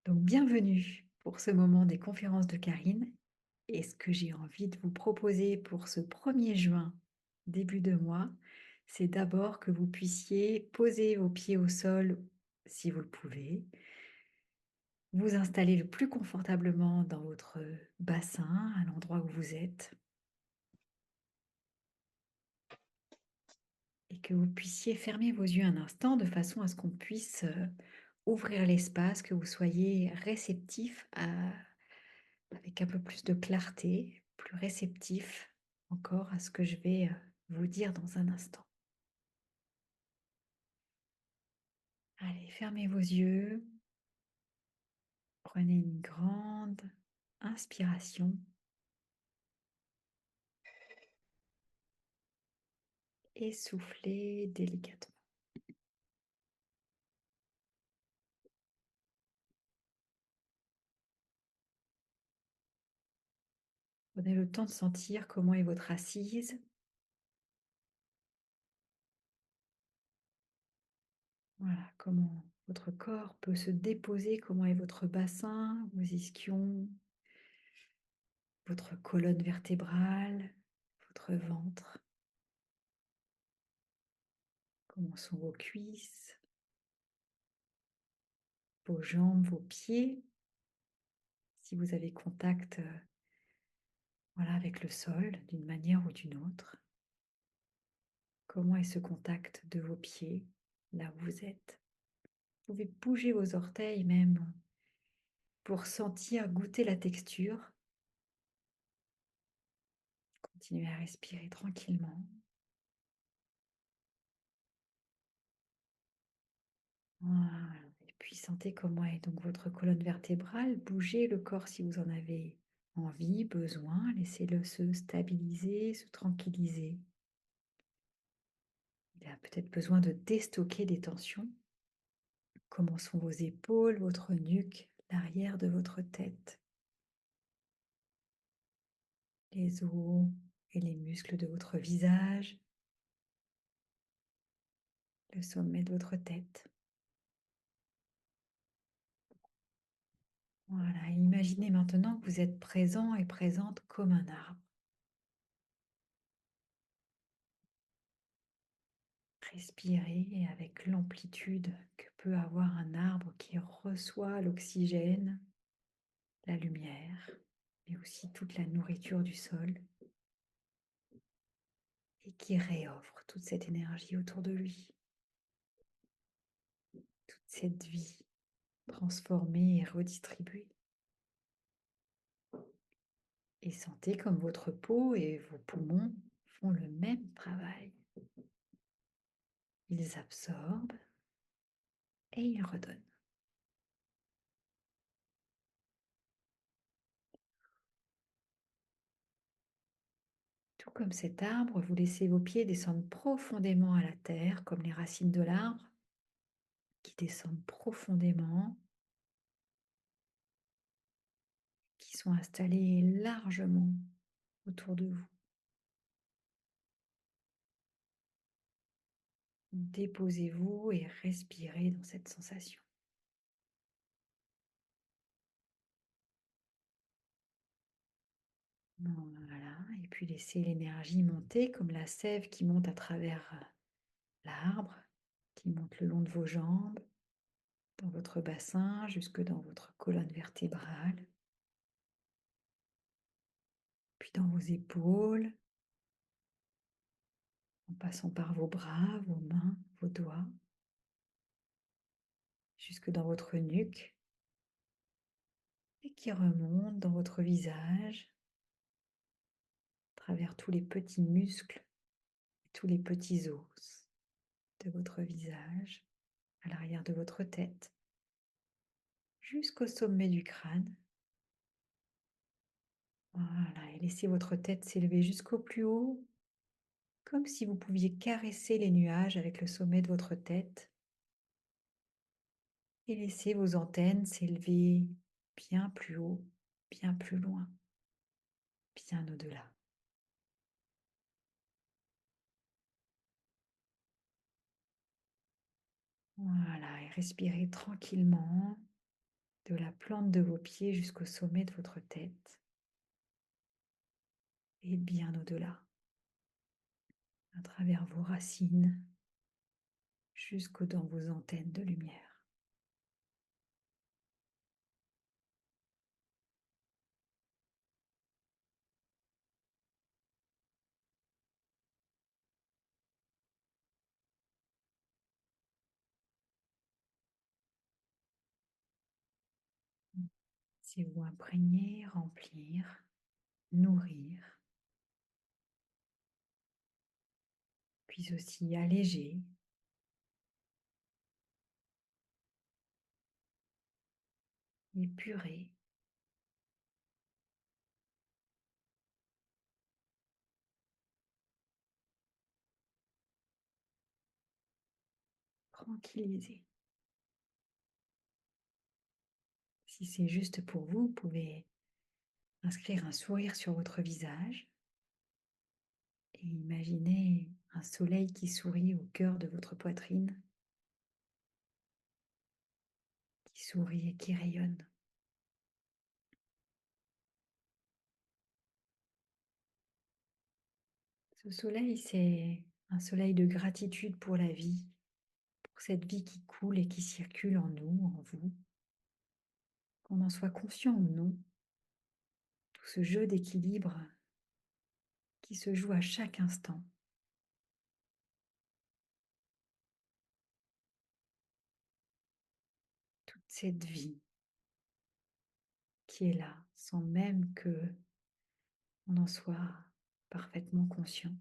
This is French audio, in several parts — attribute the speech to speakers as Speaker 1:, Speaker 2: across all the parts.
Speaker 1: Donc, bienvenue pour ce moment des conférences de Karine. Et ce que j'ai envie de vous proposer pour ce 1er juin, début de mois, c'est d'abord que vous puissiez poser vos pieds au sol si vous le pouvez, vous installer le plus confortablement dans votre bassin, à l'endroit où vous êtes, et que vous puissiez fermer vos yeux un instant de façon à ce qu'on puisse ouvrir l'espace, que vous soyez réceptif avec un peu plus de clarté, plus réceptif encore à ce que je vais vous dire dans un instant. Allez, fermez vos yeux, prenez une grande inspiration et soufflez délicatement. Prenez le temps de sentir comment est votre assise. Voilà, comment votre corps peut se déposer, comment est votre bassin, vos ischions, votre colonne vertébrale, votre ventre, comment sont vos cuisses, vos jambes, vos pieds, si vous avez contact voilà, avec le sol d'une manière ou d'une autre. Comment est ce contact de vos pieds là où vous êtes? Vous pouvez bouger vos orteils même pour sentir, goûter la texture. Continuez à respirer tranquillement. Voilà. Et puis sentez comment est donc votre colonne vertébrale. Bougez le corps si vous en avez envie, besoin. Laissez-le se stabiliser, se tranquilliser. Il a peut-être besoin de déstocker des tensions. Comment sont vos épaules, votre nuque, l'arrière de votre tête, les os et les muscles de votre visage, le sommet de votre tête. Voilà, imaginez maintenant que vous êtes présent et présente comme un arbre. Respirez avec l'amplitude que peut avoir un arbre qui reçoit l'oxygène, la lumière, mais aussi toute la nourriture du sol et qui réoffre toute cette énergie autour de lui, toute cette vie transformée et redistribuée. Et sentez comme votre peau et vos poumons font le même travail. Ils absorbent et ils redonnent. Tout comme cet arbre, vous laissez vos pieds descendre profondément à la terre, comme les racines de l'arbre, qui descendent profondément, qui sont installés largement autour de vous. Déposez-vous et respirez dans cette sensation. Voilà, et puis laissez l'énergie monter comme la sève qui monte à travers l'arbre, qui monte le long de vos jambes, dans votre bassin, jusque dans votre colonne vertébrale, puis dans vos épaules, en passant par vos bras, vos mains, vos doigts, jusque dans votre nuque, et qui remonte dans votre visage, à travers tous les petits muscles, et tous les petits os de votre visage, à l'arrière de votre tête, jusqu'au sommet du crâne. Voilà, et laissez votre tête s'élever jusqu'au plus haut, comme si vous pouviez caresser les nuages avec le sommet de votre tête. Et laissez vos antennes s'élever bien plus haut, bien plus loin, bien au-delà. Voilà, et respirez tranquillement, de de la plante de vos pieds jusqu'au sommet de votre tête et bien au-delà, à travers vos racines jusqu'au dans vos antennes de lumière. Si vous imprégnez, remplir, nourrir, puis aussi alléger, épurer, tranquilliser. Si c'est juste pour vous, vous pouvez inscrire un sourire sur votre visage et imaginez un soleil qui sourit au cœur de votre poitrine, qui sourit et qui rayonne. Ce soleil, c'est un soleil de gratitude pour la vie, pour cette vie qui coule et qui circule en nous, en vous, qu'on en soit conscient ou non, tout ce jeu d'équilibre qui se joue à chaque instant. Toute cette vie qui est là, sans même que on en soit parfaitement conscient.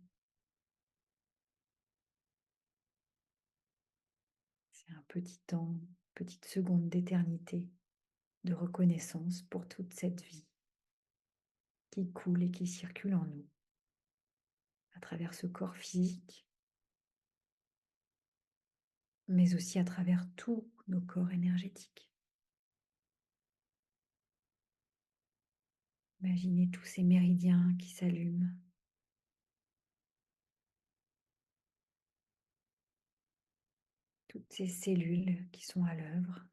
Speaker 1: C'est un petit temps, petite seconde d'éternité de reconnaissance pour toute cette vie qui coule et qui circule en nous, à travers ce corps physique, mais aussi à travers tous nos corps énergétiques. Imaginez tous ces méridiens qui s'allument, toutes ces cellules qui sont à l'œuvre.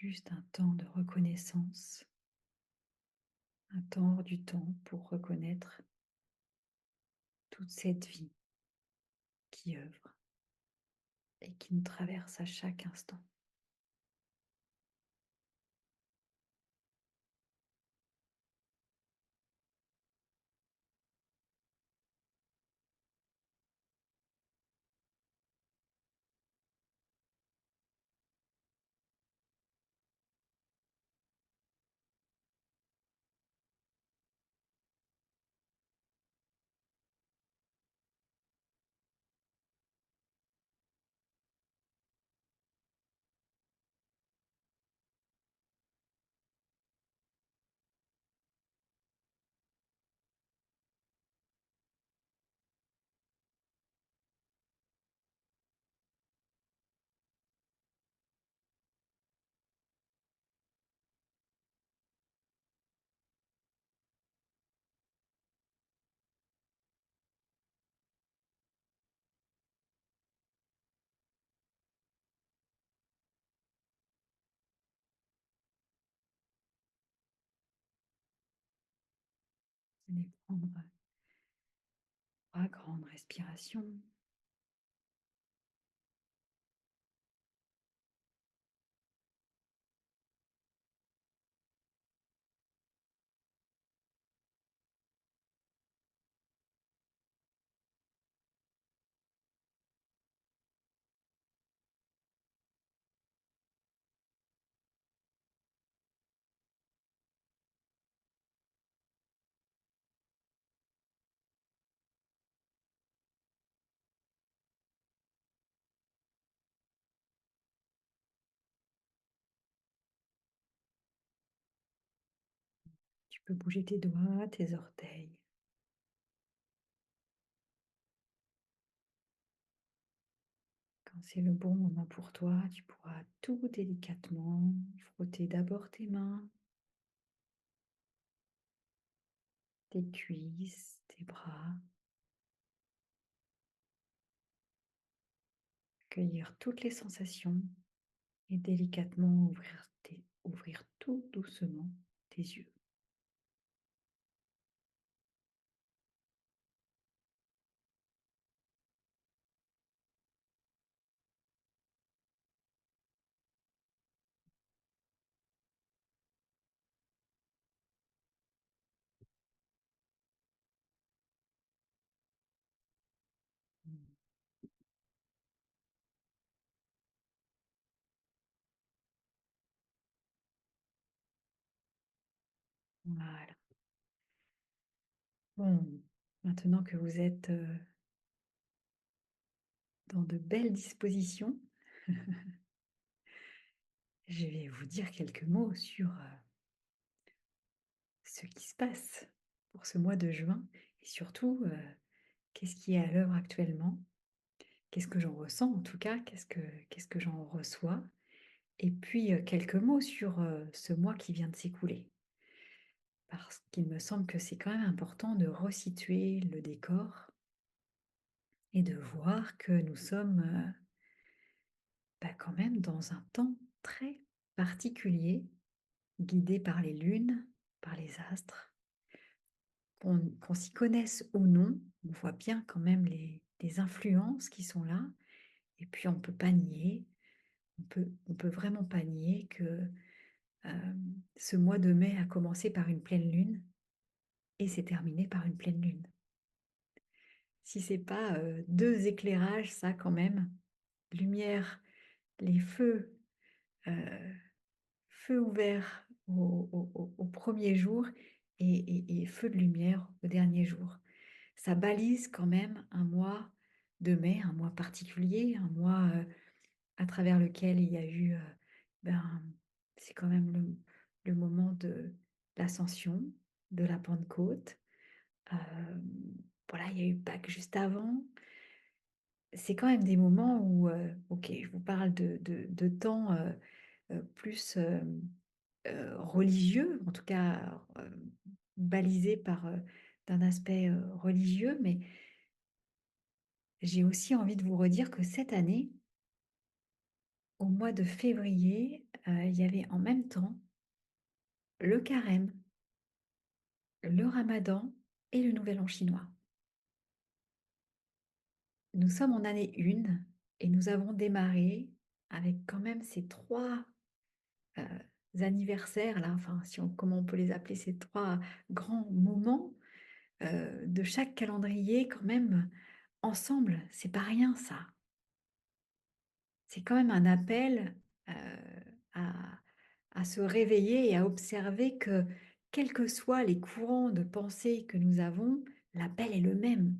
Speaker 1: Juste un temps de reconnaissance, un temps hors du temps pour reconnaître toute cette vie qui œuvre et qui nous traverse à chaque instant. Allez prendre 3 grandes respirations. peux bouger tes doigts, tes orteils. Quand c'est le bon moment pour toi, tu pourras tout délicatement frotter d'abord tes mains, tes cuisses, tes bras, accueillir toutes les sensations et délicatement ouvrir tout doucement tes yeux. Voilà. Bon, maintenant que vous êtes dans de belles dispositions, je vais vous dire quelques mots sur ce qui se passe pour ce mois de juin et surtout qu'est-ce qui est à l'œuvre actuellement, qu'est-ce que j'en ressens en tout cas, qu'est-ce que j'en reçois, et puis quelques mots sur ce mois qui vient de s'écouler. Parce qu'il me semble que c'est quand même important de resituer le décor et de voir que nous sommes quand même dans un temps très particulier, guidé par les lunes, par les astres. Qu'on s'y connaisse ou non, on voit bien quand même les influences qui sont là. Et puis on ne peut pas nier, on peut vraiment pas nier que ce mois de mai a commencé par une pleine lune et s'est terminé par une pleine lune. Si c'est pas deux éclairages, ça quand même, lumière, les feux, feu ouvert au premier jour et feu de lumière au dernier jour. Ça balise quand même un mois de mai, un mois particulier, un mois à travers lequel il y a eu, ben, c'est quand même le moment de l'ascension, de la Pentecôte. Euh, voilà, il y a eu Pâques juste avant. C'est quand même des moments où, ok, je vous parle de temps plus religieux, en tout cas balisé par d'un aspect religieux, mais j'ai aussi envie de vous redire que cette année, au mois de février, il y avait en même temps le carême, le ramadan et le nouvel an chinois. Nous sommes en année 1 et nous avons démarré avec quand même ces trois euh, anniversaires, là, enfin, comment on peut les appeler, ces trois grands moments de chaque calendrier, quand même, ensemble. C'est pas rien, ça. C'est quand même un appel à, à se réveiller et à observer que, quels que soient les courants de pensée que nous avons, l'appel est le même.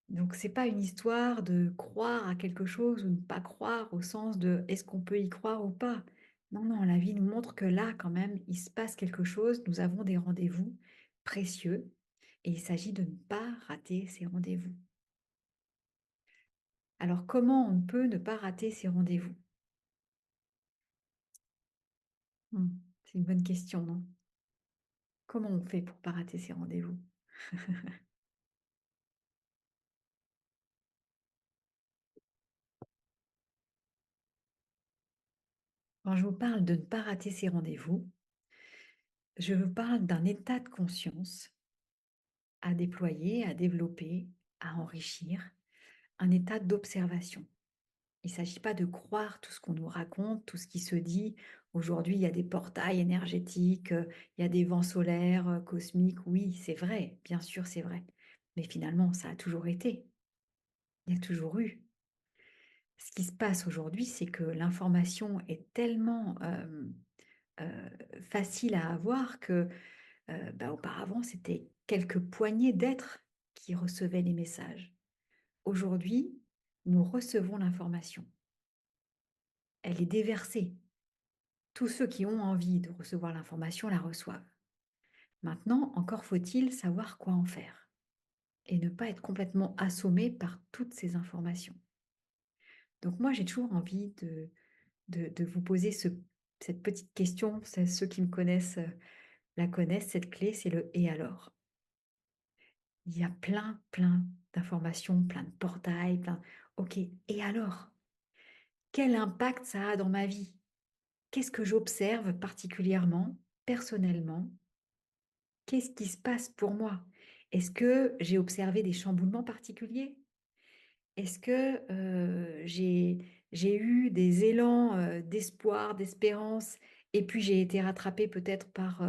Speaker 1: Donc, c'est pas une histoire de croire à quelque chose ou ne pas croire au sens de est-ce qu'on peut y croire ou pas. Non, non, la vie nous montre que là, quand même, il se passe quelque chose. Nous avons des rendez-vous précieux et il s'agit de ne pas rater ces rendez-vous. Alors, comment on peut ne pas rater ces rendez-vous? C'est une bonne question, non? Comment on fait pour pas rater ces rendez-vous? Quand je vous parle de ne pas rater ces rendez-vous, je vous parle d'un état de conscience à déployer, à développer, à enrichir, un état d'observation. Il ne s'agit pas de croire tout ce qu'on nous raconte, tout ce qui se dit. Aujourd'hui, il y a des portails énergétiques, il y a des vents solaires, cosmiques. Oui, c'est vrai, bien sûr, c'est vrai. Mais finalement, ça a toujours été. Il y a toujours eu. Ce qui se passe aujourd'hui, c'est que l'information est tellement euh, facile à avoir que auparavant, c'était quelques poignées d'êtres qui recevaient les messages. Aujourd'hui, nous recevons l'information. Elle est déversée. Tous ceux qui ont envie de recevoir l'information la reçoivent. Maintenant, encore faut-il savoir quoi en faire et ne pas être complètement assommé par toutes ces informations. Donc moi, j'ai toujours envie de vous poser cette petite question. Ceux qui me connaissent la connaissent, cette clé, c'est le «et alors?». Il y a plein d'informations, plein de portails, plein. Ok, et alors? Quel impact ça a dans ma vie? Qu'est-ce que j'observe particulièrement, personnellement? Qu'est-ce qui se passe pour moi? Est-ce que j'ai observé des chamboulements particuliers? Est-ce que j'ai eu des élans d'espoir, d'espérance, et puis j'ai été rattrapée peut-être par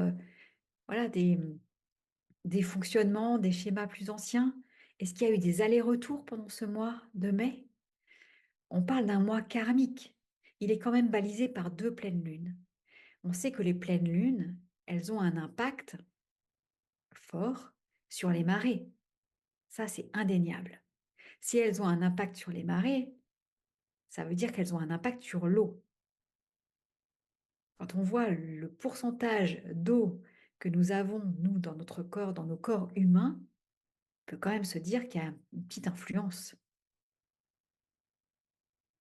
Speaker 1: voilà, des fonctionnements, des schémas plus anciens? Est-ce qu'il y a eu des allers-retours pendant ce mois de mai? On parle d'un mois karmique. Il est quand même balisé par 2 pleines lunes. On sait que les pleines lunes, elles ont un impact fort sur les marées. Ça, c'est indéniable. Si elles ont un impact sur les marées, ça veut dire qu'elles ont un impact sur l'eau. Quand on voit le pourcentage d'eau que nous avons, nous, dans notre corps, dans nos corps humains, on peut quand même se dire qu'il y a une petite influence.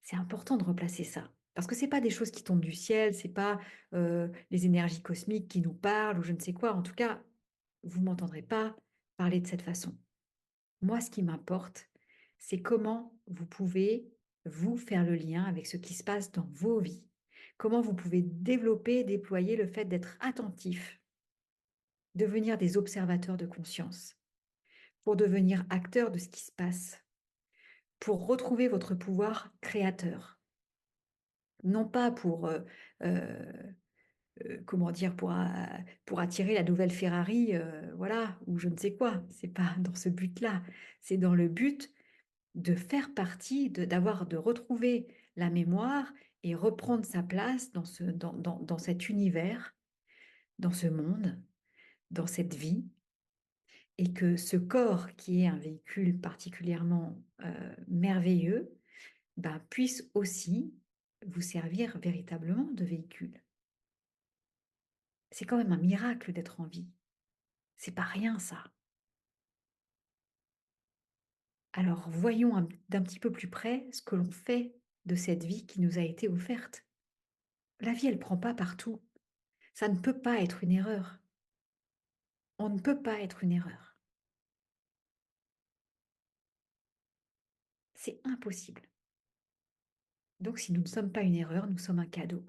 Speaker 1: C'est important de replacer ça. Parce que ce n'est pas des choses qui tombent du ciel, ce n'est pas les énergies cosmiques qui nous parlent ou je ne sais quoi. En tout cas, vous ne m'entendrez pas parler de cette façon. Moi, ce qui m'importe, c'est comment vous pouvez, vous, faire le lien avec ce qui se passe dans vos vies. Comment vous pouvez développer, déployer le fait d'être attentif, devenir des observateurs de conscience, pour devenir acteurs de ce qui se passe, pour retrouver votre pouvoir créateur. Non pas pour, comment dire, pour attirer la nouvelle Ferrari, voilà, ou je ne sais quoi. C'est pas dans ce but-là. C'est dans le but de faire partie, de retrouver la mémoire et reprendre sa place dans cet univers, dans ce monde, dans cette vie, et que ce corps qui est un véhicule particulièrement merveilleux, ben, puisse aussi vous servir véritablement de véhicule. C'est quand même un miracle d'être en vie. C'est pas rien, ça. Alors voyons d'un petit peu plus près ce que l'on fait de cette vie qui nous a été offerte. La vie, elle prend pas partout. Ça ne peut pas être une erreur. On ne peut pas être une erreur. C'est impossible. Donc si nous ne sommes pas une erreur, nous sommes un cadeau.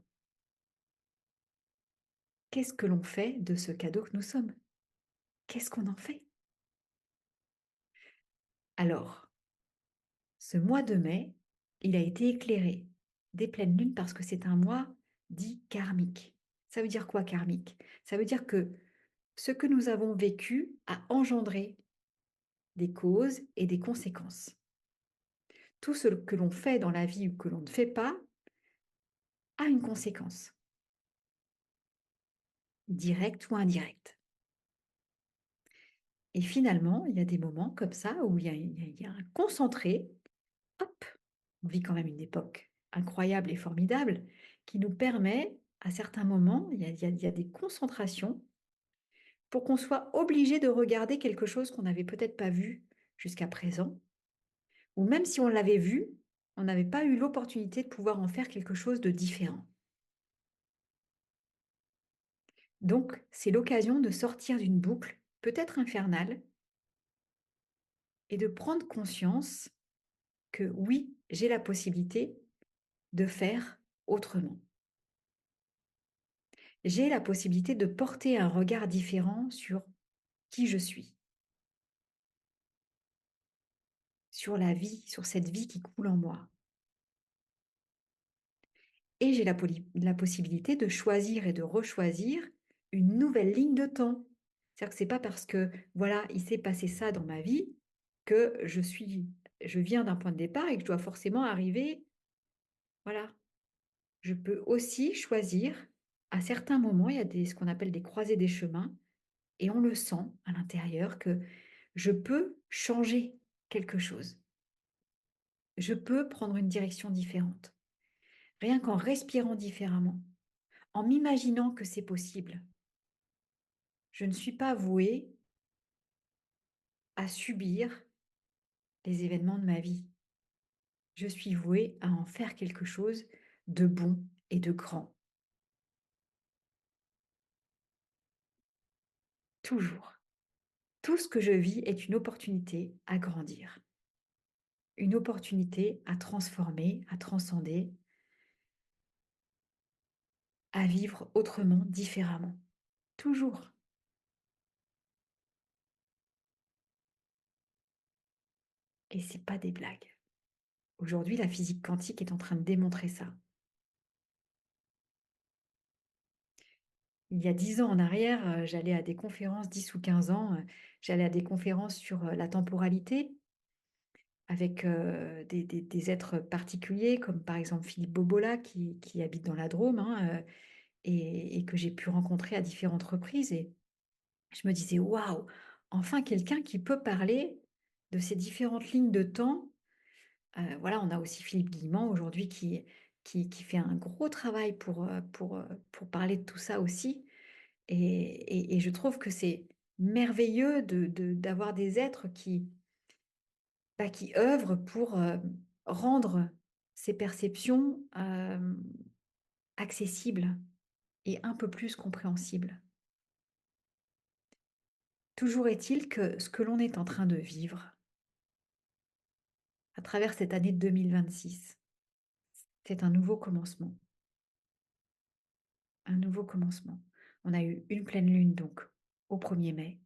Speaker 1: Qu'est-ce que l'on fait de ce cadeau que nous sommes? Qu'est-ce qu'on en fait? Alors, ce mois de mai, il a été éclairé des pleines lunes parce que c'est un mois dit karmique. Ça veut dire quoi, karmique? Ça veut dire que ce que nous avons vécu a engendré des causes et des conséquences. Tout ce que l'on fait dans la vie ou que l'on ne fait pas a une conséquence, directe ou indirecte. Et finalement, il y a des moments comme ça où il y a un concentré. Hop, on vit quand même une époque incroyable et formidable qui nous permet, à certains moments, il y a des concentrations pour qu'on soit obligé de regarder quelque chose qu'on n'avait peut-être pas vu jusqu'à présent, ou même si on l'avait vu, on n'avait pas eu l'opportunité de pouvoir en faire quelque chose de différent. Donc, c'est l'occasion de sortir d'une boucle, peut-être infernale, et de prendre conscience que oui, j'ai la possibilité de faire autrement. J'ai la possibilité de porter un regard différent sur qui je suis, sur la vie, sur cette vie qui coule en moi. Et j'ai la possibilité de choisir et de rechoisir une nouvelle ligne de temps. C'est-à-dire que ce n'est pas parce que, voilà, il s'est passé ça dans ma vie que je viens d'un point de départ et que je dois forcément arriver, voilà. Je peux aussi choisir, à certains moments, il y a ce qu'on appelle des croisées des chemins, et on le sent à l'intérieur que je peux changer quelque chose. Je peux prendre une direction différente. Rien qu'en respirant différemment, en m'imaginant que c'est possible. Je ne suis pas vouée à subir les événements de ma vie. Je suis vouée à en faire quelque chose de bon et de grand. Toujours. Tout ce que je vis est une opportunité à grandir, une opportunité à transformer, à transcender, à vivre autrement, différemment. Toujours. Et c'est pas des blagues. Aujourd'hui, la physique quantique est en train de démontrer ça. Il y a 10 ans en arrière, j'allais à des conférences, 10 ou 15 ans, j'allais à des conférences sur la temporalité avec des êtres particuliers, comme par exemple Philippe Bobola, qui habite dans la Drôme, hein, et que j'ai pu rencontrer à différentes reprises. Et je me disais, waouh, enfin quelqu'un qui peut parler de ces différentes lignes de temps. Voilà, on a aussi Philippe Guillemant aujourd'hui qui fait un gros travail pour parler de tout ça aussi. Et je trouve que c'est merveilleux d'avoir des êtres qui œuvrent pour rendre ces perceptions accessibles et un peu plus compréhensibles. Toujours est-il que ce que l'on est en train de vivre à travers cette année 2026, c'est un nouveau commencement. Un nouveau commencement. On a eu une pleine lune donc au 1er mai,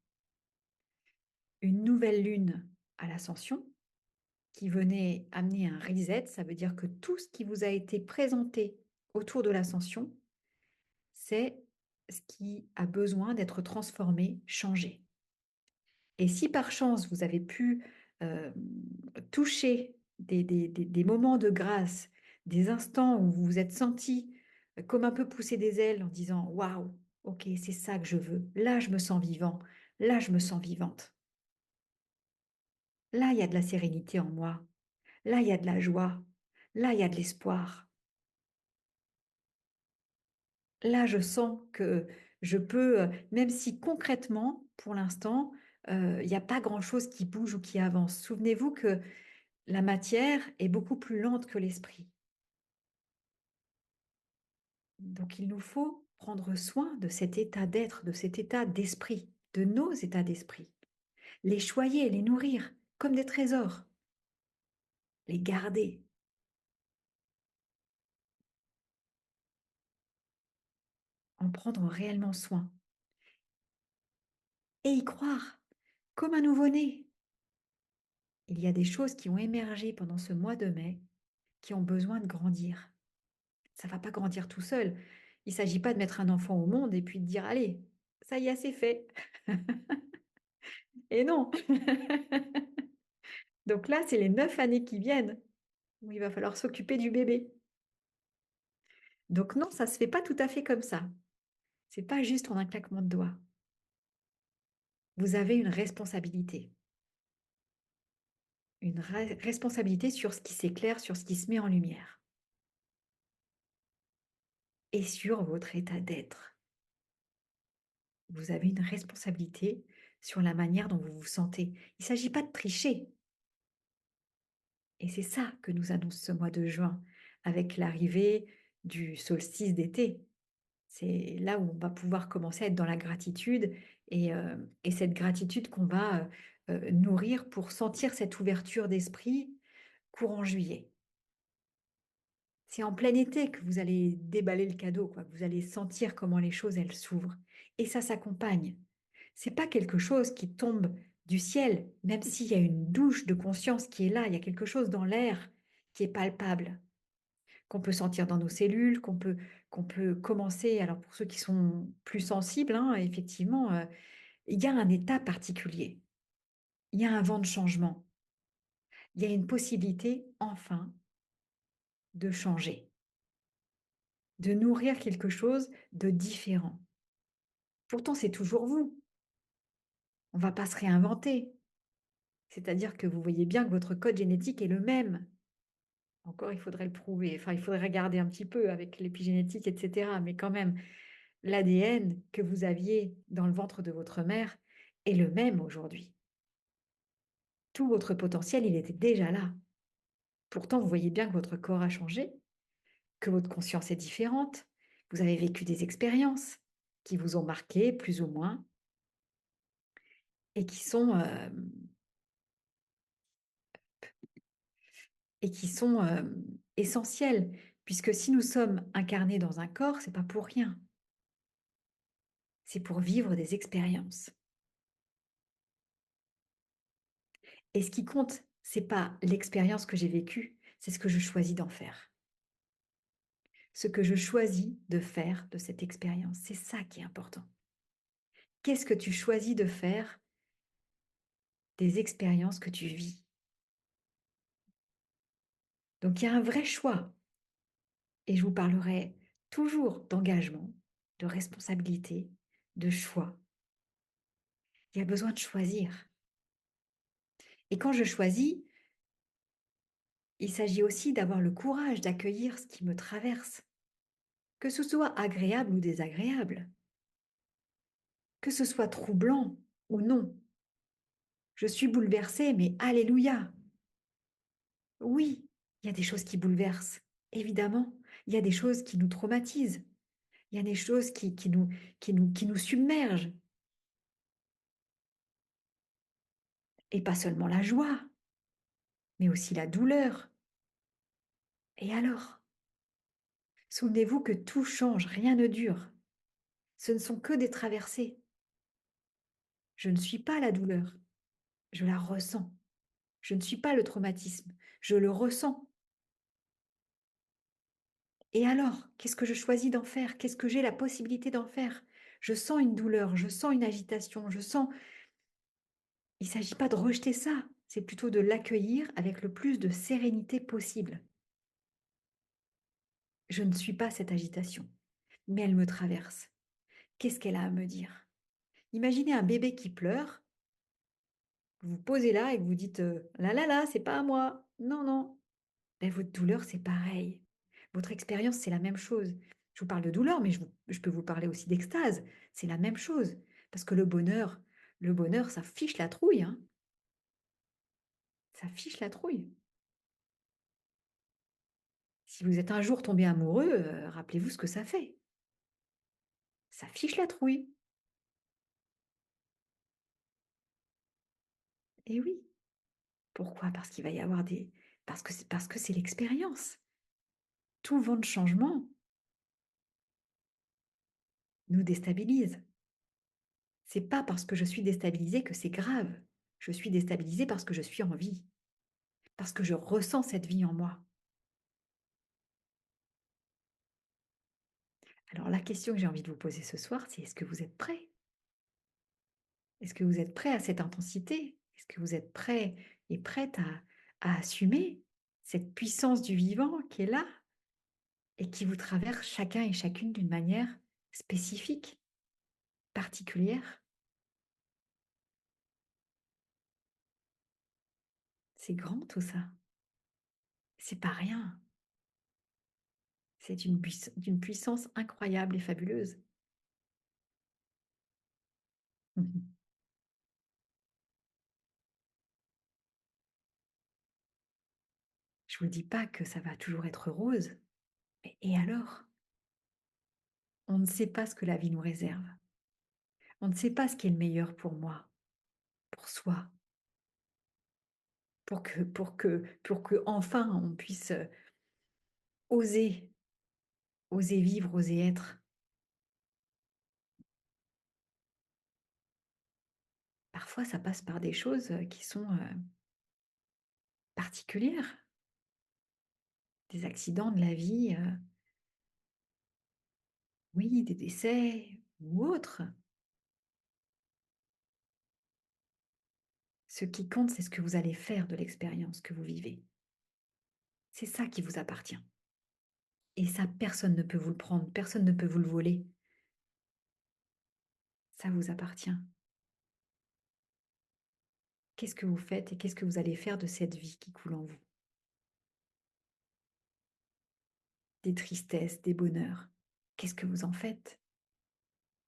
Speaker 1: une nouvelle lune à l'ascension qui venait amener un reset. Ça veut dire que tout ce qui vous a été présenté autour de l'ascension, c'est ce qui a besoin d'être transformé, changé. Et si par chance vous avez pu toucher des moments de grâce, des instants où vous vous êtes senti comme un peu pousser des ailes en disant waouh, ok, c'est ça que je veux, là je me sens vivant, là je me sens vivante, là il y a de la sérénité en moi, là il y a de la joie, là il y a de l'espoir, là je sens que je peux, même si concrètement, pour l'instant, il n'y a pas grand-chose qui bouge ou qui avance. Souvenez-vous que la matière est beaucoup plus lente que l'esprit. Donc il nous faut prendre soin de cet état d'être, de cet état d'esprit, de nos états d'esprit. Les choyer, les nourrir comme des trésors, les garder, en prendre réellement soin et y croire comme un nouveau-né. Il y a des choses qui ont émergé pendant ce mois de mai qui ont besoin de grandir. Ça ne va pas grandir tout seul. Il ne s'agit pas de mettre un enfant au monde et puis de dire allez, ça y est, c'est fait. Et non. Donc là, c'est les 9 années qui viennent où il va falloir s'occuper du bébé. Donc non, ça ne se fait pas tout à fait comme ça. C'est pas juste en un claquement de doigts. Vous avez une responsabilité sur ce qui s'éclaire, sur ce qui se met en lumière et sur votre état d'être. Vous avez une responsabilité sur la manière dont vous vous sentez. Il ne s'agit pas de tricher. Et c'est ça que nous annonce ce mois de juin, avec l'arrivée du solstice d'été. C'est là où on va pouvoir commencer à être dans la gratitude et cette gratitude qu'on va nourrir pour sentir cette ouverture d'esprit courant juillet. C'est en plein été que vous allez déballer le cadeau, quoi, que vous allez sentir comment les choses, elles s'ouvrent. Et ça s'accompagne. C'est pas quelque chose qui tombe du ciel, même s'il y a une douche de conscience qui est là, il y a quelque chose dans l'air qui est palpable, qu'on peut sentir dans nos cellules, qu'on peut commencer. Alors pour ceux qui sont plus sensibles, hein, effectivement, il y a un état particulier, il y a un vent de changement, il y a une possibilité enfin de changer, de nourrir quelque chose de différent. Pourtant, c'est toujours vous. On ne va pas se réinventer. C'est-à-dire que vous voyez bien que votre code génétique est le même. Encore, il faudrait le prouver. Enfin, il faudrait regarder un petit peu avec l'épigénétique, et cetera. Mais quand même, l'ADN que vous aviez dans le ventre de votre mère est le même aujourd'hui. Tout votre potentiel, il était déjà là. Pourtant, vous voyez bien que votre corps a changé, que votre conscience est différente. Vous avez vécu des expériences qui vous ont marqué plus ou moins et qui sont essentielles. Puisque si nous sommes incarnés dans un corps, c'est pas pour rien. C'est pour vivre des expériences. Et ce qui compte, c'est pas l'expérience que j'ai vécue, c'est ce que je choisis d'en faire. Ce que je choisis de faire de cette expérience, c'est ça qui est important. Qu'est-ce que tu choisis de faire des expériences que tu vis? Donc il y a un vrai choix. Et je vous parlerai toujours d'engagement, de responsabilité, de choix. Il y a besoin de choisir. Et quand je choisis, il s'agit aussi d'avoir le courage d'accueillir ce qui me traverse, que ce soit agréable ou désagréable, que ce soit troublant ou non. Je suis bouleversée, mais alléluia. Oui, il y a des choses qui bouleversent, évidemment. Il y a des choses qui nous traumatisent. Il y a des choses qui nous submergent. Et pas seulement la joie, mais aussi la douleur. Et alors? Souvenez-vous que tout change, rien ne dure. Ce ne sont que des traversées. Je ne suis pas la douleur, je la ressens. Je ne suis pas le traumatisme, je le ressens. Et alors, qu'est-ce que je choisis d'en faire? Qu'est-ce que j'ai la possibilité d'en faire? Je sens une douleur, je sens une agitation, je sens... Il ne s'agit pas de rejeter ça, c'est plutôt de l'accueillir avec le plus de sérénité possible. Je ne suis pas cette agitation, mais elle me traverse. Qu'est-ce qu'elle a à me dire? Imaginez un bébé qui pleure, vous vous posez là et que vous dites là là là, c'est pas à moi. Non, non. Ben, votre douleur, c'est pareil. Votre expérience, c'est la même chose. Je vous parle de douleur, mais je peux vous parler aussi d'extase. C'est la même chose. Parce que le bonheur, ça fiche la trouille, hein. Ça fiche la trouille. Si vous êtes un jour tombé amoureux, rappelez-vous ce que ça fait. Ça fiche la trouille. Et oui. Pourquoi? Parce qu'il va y avoir des... Parce que c'est l'expérience. Tout vent de changement nous déstabilise. C'est pas parce que je suis déstabilisée que c'est grave. Je suis déstabilisée parce que je suis en vie, parce que je ressens cette vie en moi. Alors la question que j'ai envie de vous poser ce soir, c'est est-ce que vous êtes prêt? Est-ce que vous êtes prêt à cette intensité? Est-ce que vous êtes prêt et prête à assumer cette puissance du vivant qui est là et qui vous traverse chacun et chacune d'une manière spécifique, particulière? C'est grand tout ça. C'est pas rien. C'est d'une puissance incroyable et fabuleuse. Mhm. Je vous dis pas que ça va toujours être rose, mais et alors? On ne sait pas ce que la vie nous réserve. On ne sait pas ce qui est le meilleur pour moi, pour soi, pour que enfin on puisse oser, oser vivre, oser être. Parfois, ça passe par des choses qui sont particulières, des accidents de la vie, oui, des décès ou autres. Ce qui compte, c'est ce que vous allez faire de l'expérience que vous vivez. C'est ça qui vous appartient. Et ça, personne ne peut vous le prendre, personne ne peut vous le voler. Ça vous appartient. Qu'est-ce que vous faites et qu'est-ce que vous allez faire de cette vie qui coule en vous? des tristesses, des bonheurs. Qu'est-ce que vous en faites?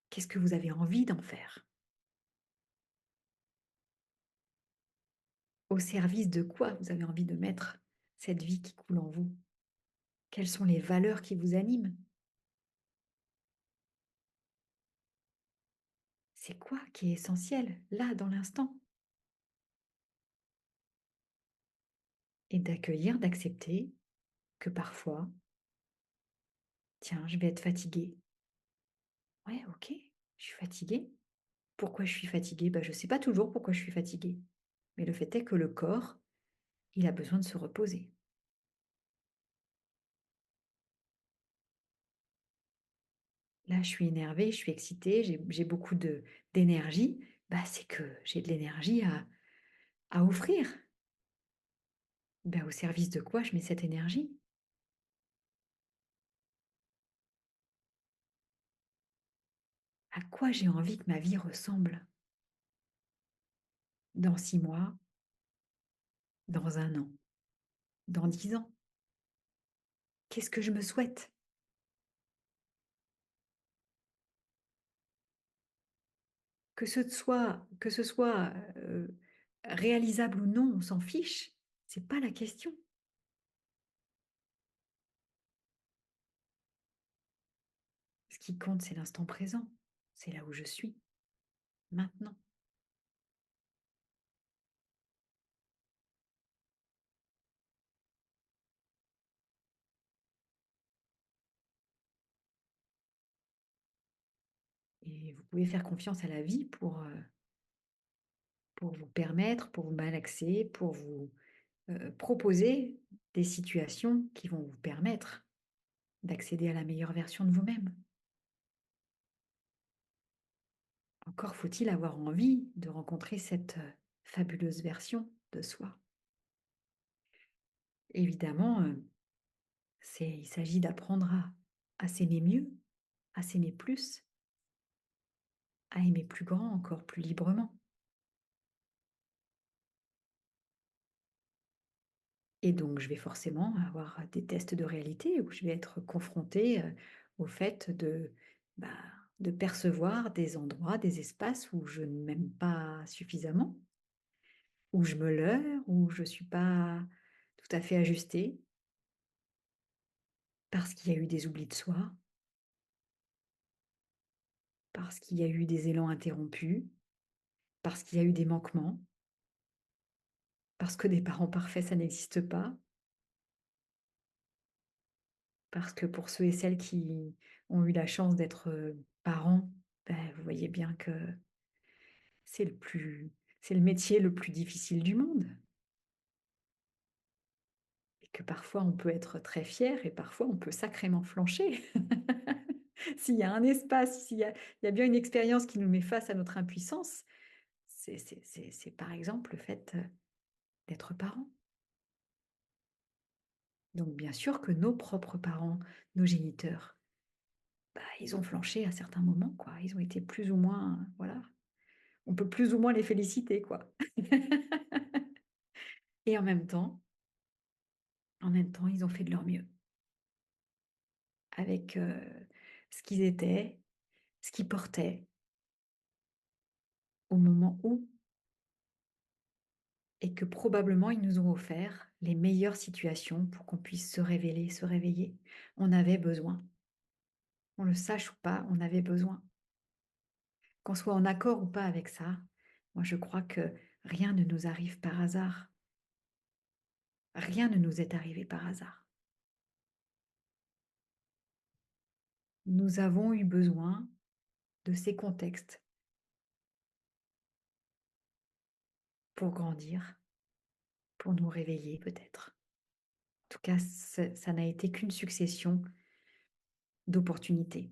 Speaker 1: Qu'est-ce que vous avez envie d'en faire? Au service de quoi vous avez envie de mettre cette vie qui coule en vous? Quelles sont les valeurs qui vous animent? C'est quoi qui est essentiel, là, dans l'instant? Et d'accueillir, d'accepter que parfois, tiens, je vais être fatiguée. Ouais, ok, je suis fatiguée. Pourquoi je suis fatiguée? Bah, je ne sais pas toujours pourquoi je suis fatiguée. Mais le fait est que le corps, il a besoin de se reposer. Là, je suis énervée, je suis excitée, j'ai beaucoup d'énergie. Bah, c'est que j'ai de l'énergie à offrir. Bah, au service de quoi je mets cette énergie? À quoi j'ai envie que ma vie ressemble dans 6 mois, dans un an, dans 10 ans? Qu'est-ce que je me souhaite? Que ce soit réalisable ou non, on s'en fiche. C'est pas la question. Ce qui compte, c'est l'instant présent. C'est là où je suis, maintenant. Et vous pouvez faire confiance à la vie pour vous permettre, pour vous malaxer, pour vous proposer des situations qui vont vous permettre d'accéder à la meilleure version de vous-même. Encore faut-il avoir envie de rencontrer cette fabuleuse version de soi. Évidemment, il s'agit d'apprendre à s'aimer mieux, à s'aimer plus, à aimer plus grand, encore plus librement. Et donc, je vais forcément avoir des tests de réalité où je vais être confrontée au fait bah, de percevoir des endroits, des espaces où je ne m'aime pas suffisamment, où je me leurre, où je ne suis pas tout à fait ajustée, parce qu'il y a eu des oublis de soi, parce qu'il y a eu des élans interrompus, parce qu'il y a eu des manquements, parce que des parents parfaits, ça n'existe pas, parce que pour ceux et celles qui ont eu la chance d'être parents, ben, vous voyez bien que c'est c'est le métier le plus difficile du monde et que parfois on peut être très fier et parfois on peut sacrément flancher. S'il y a un espace, il y a bien une expérience qui nous met face à notre impuissance, c'est par exemple le fait d'être parent. Donc bien sûr que nos propres parents, nos géniteurs, bah, ils ont flanché à certains moments, quoi. Ils ont été plus ou moins, voilà, on peut plus ou moins les féliciter, quoi. Et en même temps, ils ont fait de leur mieux avec ce qu'ils étaient, ce qu'ils portaient au moment où, et que probablement ils nous ont offert les meilleures situations pour qu'on puisse se révéler, se réveiller. On avait besoin. On le sache ou pas, on avait besoin. Qu'on soit en accord ou pas avec ça, moi je crois que rien ne nous arrive par hasard. Rien ne nous est arrivé par hasard. Nous avons eu besoin de ces contextes pour grandir, pour nous réveiller peut-être. En tout cas, ça n'a été qu'une succession d'opportunités.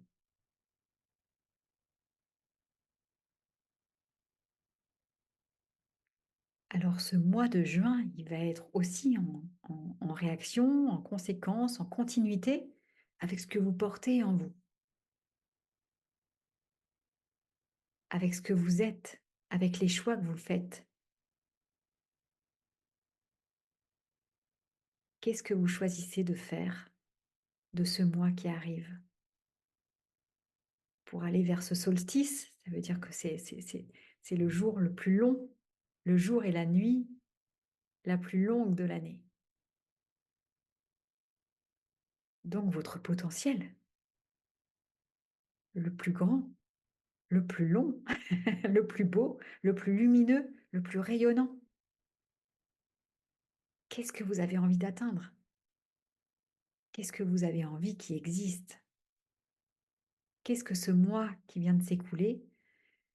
Speaker 1: Alors ce mois de juin, il va être aussi en réaction, en conséquence, en continuité avec ce que vous portez en vous, avec ce que vous êtes, avec les choix que vous faites. Qu'est-ce que vous choisissez de faire? de ce mois qui arrive pour aller vers ce solstice. Ça veut dire que c'est le jour le plus long, le jour et la nuit la plus longue de l'année. Donc votre potentiel, le plus grand, le plus long, le plus beau, le plus lumineux, le plus rayonnant. Qu'est-ce que vous avez envie d'atteindre? Qu'est-ce que vous avez envie qui existe? Qu'est-ce que ce mois qui vient de s'écouler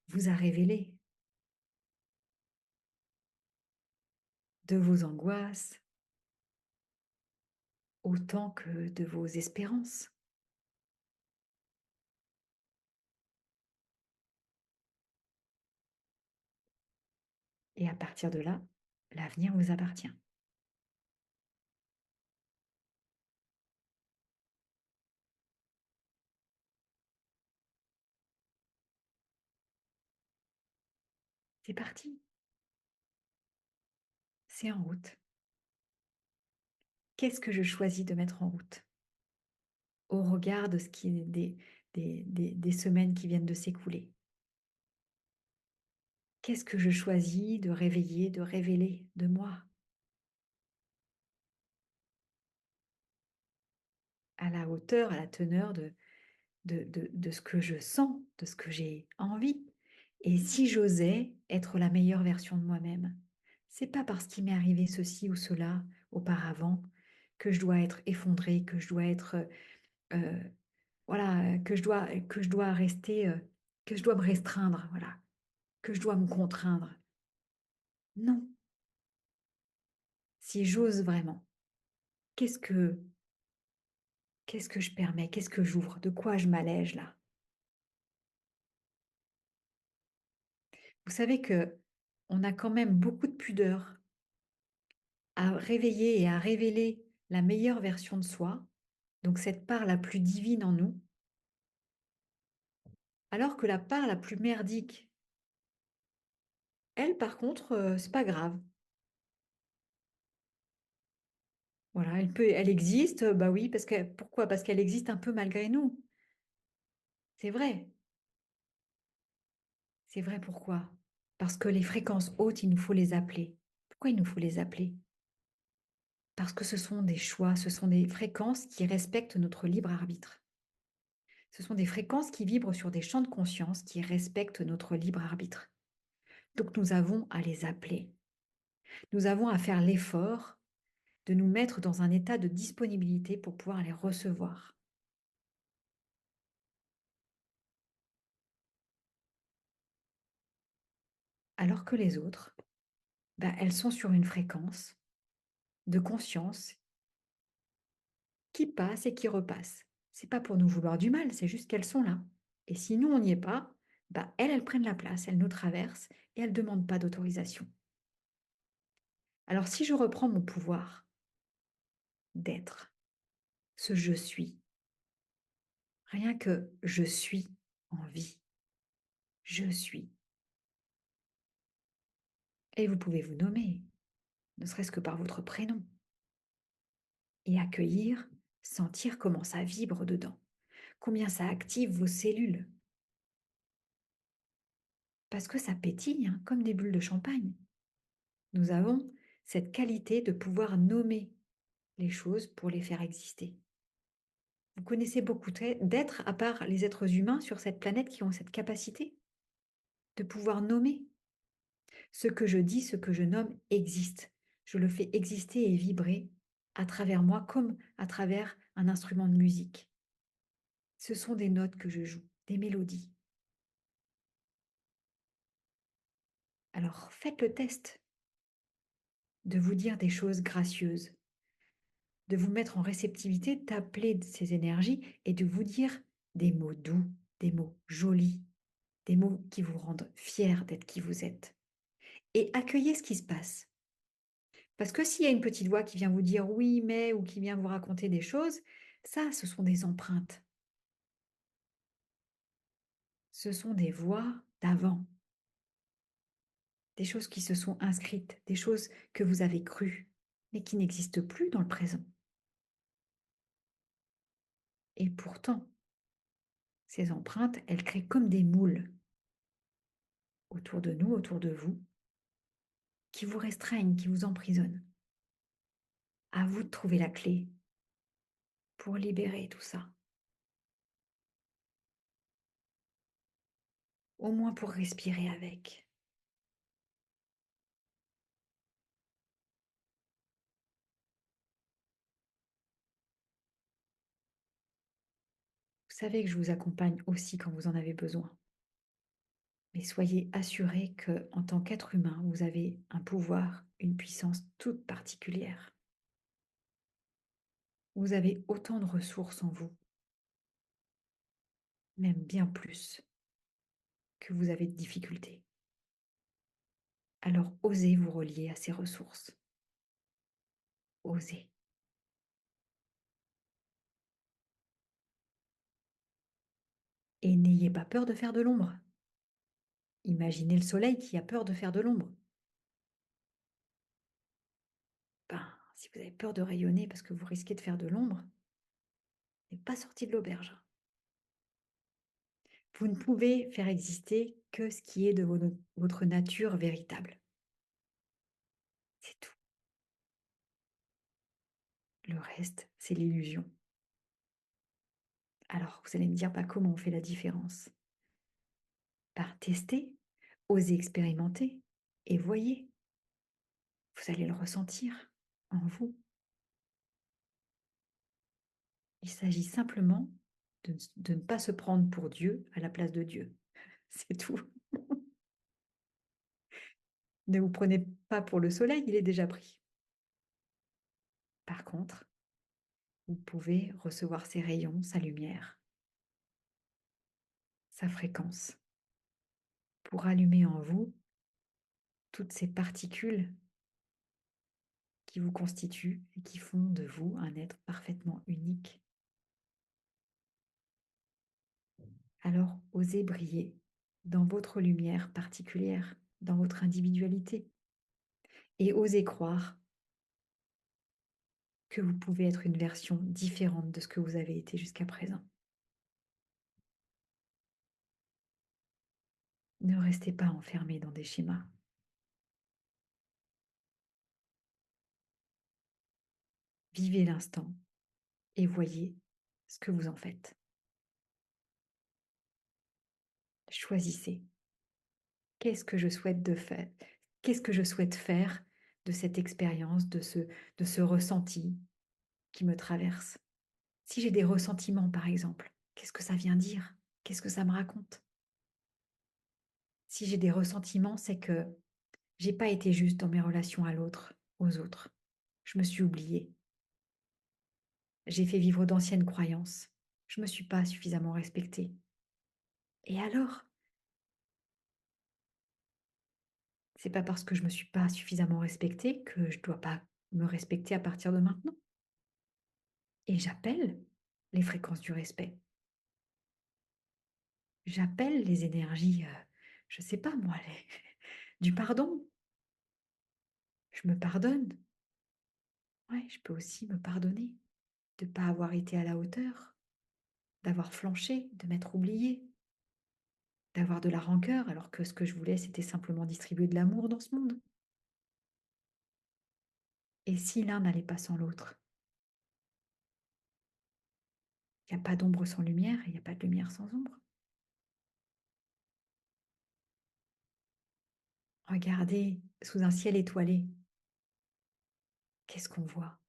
Speaker 1: vous a révélé? De vos angoisses autant que de vos espérances. Et à partir de là, l'avenir vous appartient. C'est parti, c'est en route. Qu'est-ce que je choisis de mettre en route au regard de ce qui est des semaines qui viennent de s'écouler? Qu'est-ce que je choisis de réveiller, de révéler de moi, à la hauteur, à la teneur de ce que je sens, de ce que j'ai envie? Et si j'osais être la meilleure version de moi-même, c'est pas parce qu'il m'est arrivé ceci ou cela auparavant que je dois être effondrée, que je dois être euh, voilà, que je dois rester, que je dois me restreindre, voilà, que je dois me contraindre. Non, si j'ose vraiment, qu'est-ce que qu'est-ce que je permets, qu'est-ce que j'ouvre, de quoi je m'allège là? Vous savez que on a quand même beaucoup de pudeur à réveiller et à révéler la meilleure version de soi, donc cette part la plus divine en nous, alors que la part la plus merdique, elle, par contre, c'est pas grave. Voilà, elle existe, bah oui, parce que pourquoi? Parce qu'elle existe un peu malgré nous. C'est vrai. C'est vrai pourquoi? Parce que les fréquences hautes, il nous faut les appeler. Pourquoi il nous faut les appeler? Parce que ce sont des choix, ce sont des fréquences qui respectent notre libre arbitre. Ce sont des fréquences qui vibrent sur des champs de conscience qui respectent notre libre arbitre. Donc nous avons à les appeler. Nous avons à faire l'effort de nous mettre dans un état de disponibilité pour pouvoir les recevoir. Alors que les autres, ben, elles sont sur une fréquence de conscience qui passe et qui repasse. C'est pas pour nous vouloir du mal, c'est juste qu'elles sont là. Et si nous, on n'y est pas, bah, elles prennent la place, elles nous traversent et elles ne demandent pas d'autorisation. Alors si je reprends mon pouvoir d'être, ce je suis, rien que je suis en vie, je suis. Et vous pouvez vous nommer, ne serait-ce que par votre prénom, et accueillir, sentir comment ça vibre dedans, combien ça active vos cellules. Parce que ça pétille, hein, comme des bulles de champagne. Nous avons cette qualité de pouvoir nommer les choses pour les faire exister. Vous connaissez beaucoup d'êtres, à part les êtres humains sur cette planète, qui ont cette capacité de pouvoir nommer. Ce que je dis, ce que je nomme existe. Je le fais exister et vibrer à travers moi comme à travers un instrument de musique. Ce sont des notes que je joue, des mélodies. Alors faites le test de vous dire des choses gracieuses, de vous mettre en réceptivité, d'appeler ces énergies et de vous dire des mots doux, des mots jolis, des mots qui vous rendent fiers d'être qui vous êtes. Et accueillez ce qui se passe. Parce que s'il y a une petite voix qui vient vous dire oui, mais, ou qui vient vous raconter des choses, ça, ce sont des empreintes. Ce sont des voix d'avant, des choses qui se sont inscrites, des choses que vous avez crues, mais qui n'existent plus dans le présent. Et pourtant, ces empreintes, elles créent comme des moules autour de nous, autour de vous, qui vous restreignent, qui vous emprisonnent. À vous de trouver la clé pour libérer tout ça, au moins pour respirer avec. Vous savez que je vous accompagne aussi quand vous en avez besoin. Mais soyez assurés que, en tant qu'être humain, vous avez un pouvoir, une puissance toute particulière. Vous avez autant de ressources en vous, même bien plus que vous avez de difficultés. Alors osez vous relier à ces ressources. Osez. Et n'ayez pas peur de faire de l'ombre. Imaginez le soleil qui a peur de faire de l'ombre. Ben, si vous avez peur de rayonner parce que vous risquez de faire de l'ombre, vous n'êtes pas sorti de l'auberge. Vous ne pouvez faire exister que ce qui est de votre nature véritable. C'est tout. Le reste, c'est l'illusion. Alors, vous allez me dire, bah, comment on fait la différence? Par tester, oser expérimenter et voyez, vous allez le ressentir en vous. Il s'agit simplement de ne pas se prendre pour Dieu à la place de Dieu. C'est tout. Ne vous prenez pas pour le soleil, il est déjà pris. Par contre, vous pouvez recevoir ses rayons, sa lumière, sa fréquence, pour allumer en vous toutes ces particules qui vous constituent et qui font de vous un être parfaitement unique. Alors osez briller dans votre lumière particulière, dans votre individualité, et osez croire que vous pouvez être une version différente de ce que vous avez été jusqu'à présent. Ne restez pas enfermé dans des schémas. Vivez l'instant et voyez ce que vous en faites. Choisissez. Qu'est-ce que je souhaite de faire? Qu'est-ce que je souhaite faire de cette expérience, de ce ressenti qui me traverse? Si j'ai des ressentiments, par exemple, qu'est-ce que ça vient dire? Qu'est-ce que ça me raconte? Si j'ai des ressentiments, c'est que j'ai pas été juste dans mes relations à l'autre, aux autres. Je me suis oubliée. J'ai fait vivre d'anciennes croyances. Je me suis pas suffisamment respectée. Et alors, c'est pas parce que je me suis pas suffisamment respectée que je dois pas me respecter à partir de maintenant. Et j'appelle les fréquences du respect. J'appelle les énergies, je sais pas moi, du pardon. Je me pardonne. Ouais, je peux aussi me pardonner de ne pas avoir été à la hauteur, d'avoir flanché, de m'être oubliée, d'avoir de la rancœur alors que ce que je voulais, c'était simplement distribuer de l'amour dans ce monde. Et si l'un n'allait pas sans l'autre? Il n'y a pas d'ombre sans lumière et il n'y a pas de lumière sans ombre. Regardez sous un ciel étoilé. Qu'est-ce qu'on voit?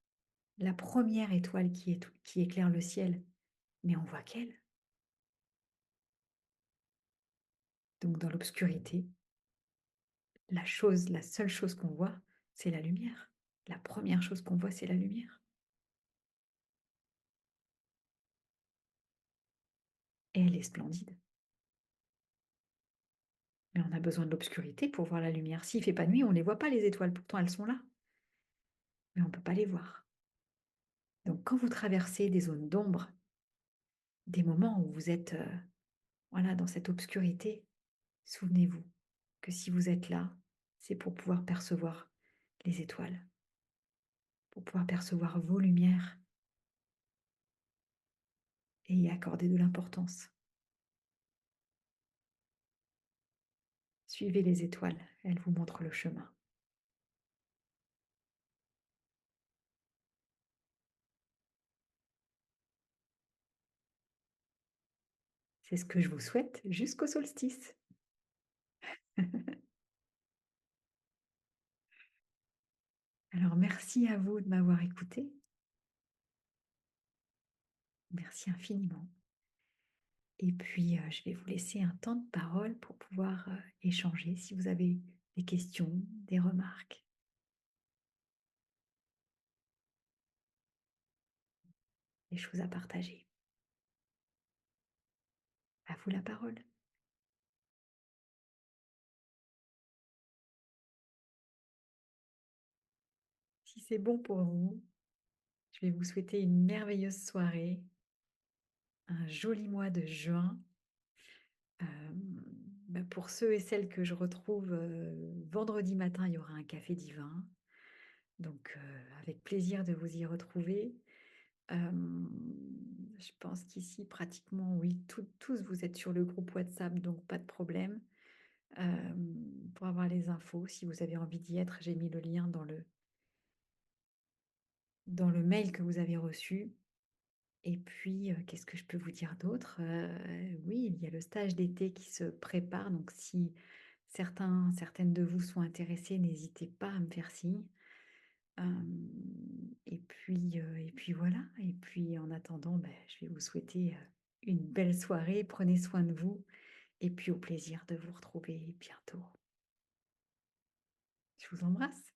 Speaker 1: La première étoile qui éclaire le ciel. Mais on voit qu'elle. Donc dans l'obscurité, la seule chose qu'on voit, c'est la lumière. La première chose qu'on voit, c'est la lumière. Et elle est splendide. Mais on a besoin de l'obscurité pour voir la lumière. S'il fait pas nuit, on ne les voit pas, les étoiles. Pourtant, elles sont là. Mais on ne peut pas les voir. Donc, quand vous traversez des zones d'ombre, des moments où vous êtes voilà, dans cette obscurité, souvenez-vous que si vous êtes là, c'est pour pouvoir percevoir les étoiles, pour pouvoir percevoir vos lumières. et y accorder de l'importance. Suivez les étoiles, elles vous montrent le chemin. C'est ce que je vous souhaite jusqu'au solstice. Alors merci à vous de m'avoir écouté. Merci infiniment. Et puis, je vais vous laisser un temps de parole pour pouvoir, échanger si vous avez des questions, des remarques, des choses à partager. À vous la parole. Si c'est bon pour vous, je vais vous souhaiter une merveilleuse soirée, un joli mois de juin. Pour ceux et celles que je retrouve, vendredi matin, il y aura un café divin, donc avec plaisir de vous y retrouver. Hem, je pense qu'ici pratiquement oui, tous vous êtes sur le groupe WhatsApp, donc pas de problème. Pour avoir les infos, si vous avez envie d'y être, j'ai mis le lien dans le mail que vous avez reçu. Et puis, qu'est-ce que je peux vous dire d'autre? Oui, il y a le stage d'été qui se prépare, donc si certaines de vous sont intéressées, n'hésitez pas à me faire signe. Hem et puis voilà, et puis en attendant, je vais vous souhaiter, une belle soirée. Prenez soin de vous et puis au plaisir de vous retrouver bientôt. Je vous embrasse.